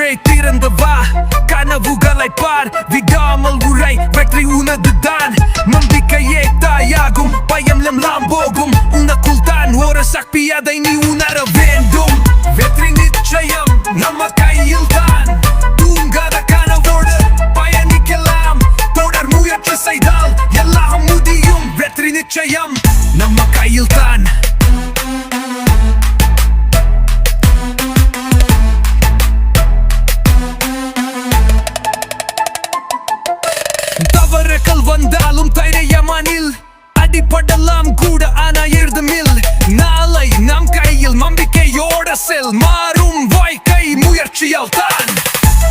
கண்ணை திறந்து வா, கனவுகளை பார், விடாமல் உரை, வெற்றி உனதுதான். நம்பிக்கையே தாயாகும், பயம் எல்லாம் போகும், உனக்குள் தான் ஒரு சக்தி, அதை நீ உணர வேண்டும். வெற்றி நிச்சயம் நம்ம கையில் தான். தூங்காத கனவோடு பயணிக்கலாம், தொடர் முயற்சி செய்தால் எல்லாம் முடியும். வெற்றி நிச்சயம் நம்ம கையில் தான். தவறுகள் வந்தாலும் தைரியமானில், அடிப்படலாம் கூட ஆனா எழுதுமில். நாளை நம் கையில், நம்பிக்கையோட செல், மாறும் வாழ்க்கை முயற்சியால் தான்.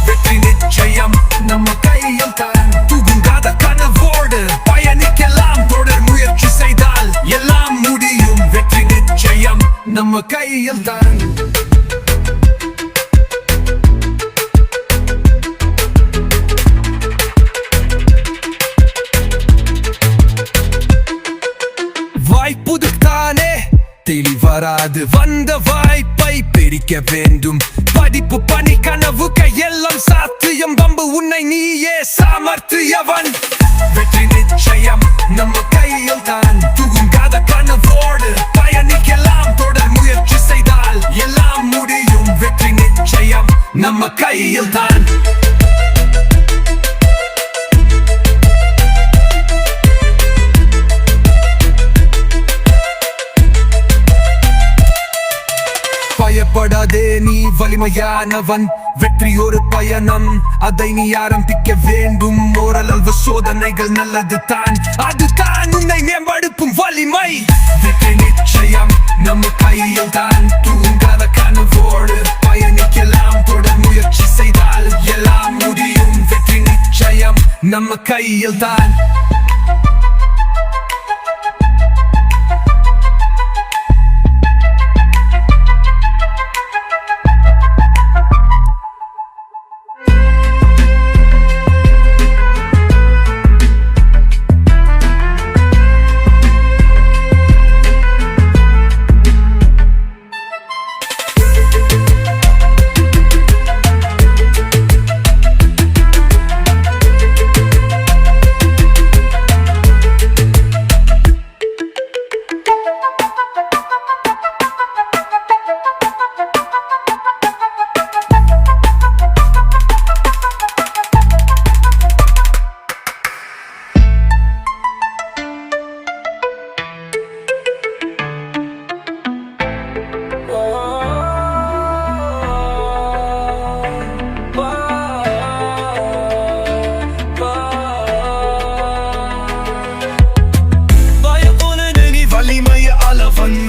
வெற்றி நிச்சயம் நம்ம கையில் தான். தூங்காத கனவோடு பயணிக்கலாம், தொடர் முயற்சி செய்தால் எல்லாம் முடியும். வெற்றி நிச்சயம் நம்ம கையில் தான். வாய்ப்புதுதானே தெளிவராது, வந்த வாய்ப்பை பிரிக்க வேண்டும். படிப்பு பணி கனவுகள் எல்லாம் சாத்தியம், பம்பு உன்னை நீயே சாமர்த்தியவன். வெற்றி நிச்சயம் நம்ம கையில் தான். தூங்காத கனவோடு பயணிக்கலாம், தொடர் முயற்சி செய்தால் எல்லாம் முடியும். வெற்றி நிச்சயம் நம்ம கையில் தான். பயப்படாதே, நீ வலிமையானவன். வெற்றி ஒரு பயணம், அதை நீ ஆரம்பிக்க வேண்டும். ஓரளவு சோதனைகள் நல்லது தான், அதுதான் உன்னை மேம்படுத்தும் வலிமை. வெற்றி நிச்சயம் நம்ம கையில் தான். தூங்காத கனவோடு பயணிக்கலாம், தொடர் முயற்சி செய்தால் எல்லாம் முடியும். வெற்றி நிச்சயம் நம்ம கையில் தான்.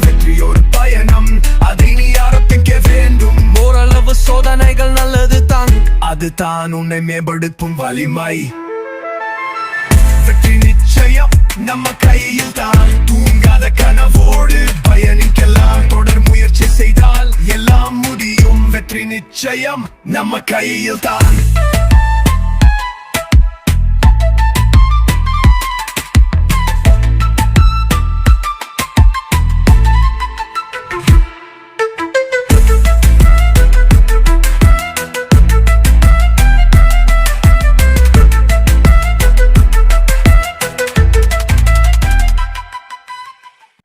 வெற்றியோடு பயணம், அதை நீ ஆரம்பிக்க வேண்டும். ஓரளவு சோதனைகள் நல்லது தான், அதுதான் உன்னை மேம்படுத்தும் வலிமை. வெற்றி நிச்சயம் நம்ம கையில் தான். தூங்காத கனவோடு பயணிக்கலாம், தொடர் முயற்சி செய்தால் எல்லாம் முடியும். வெற்றி நிச்சயம் நம்ம கையில் தான்.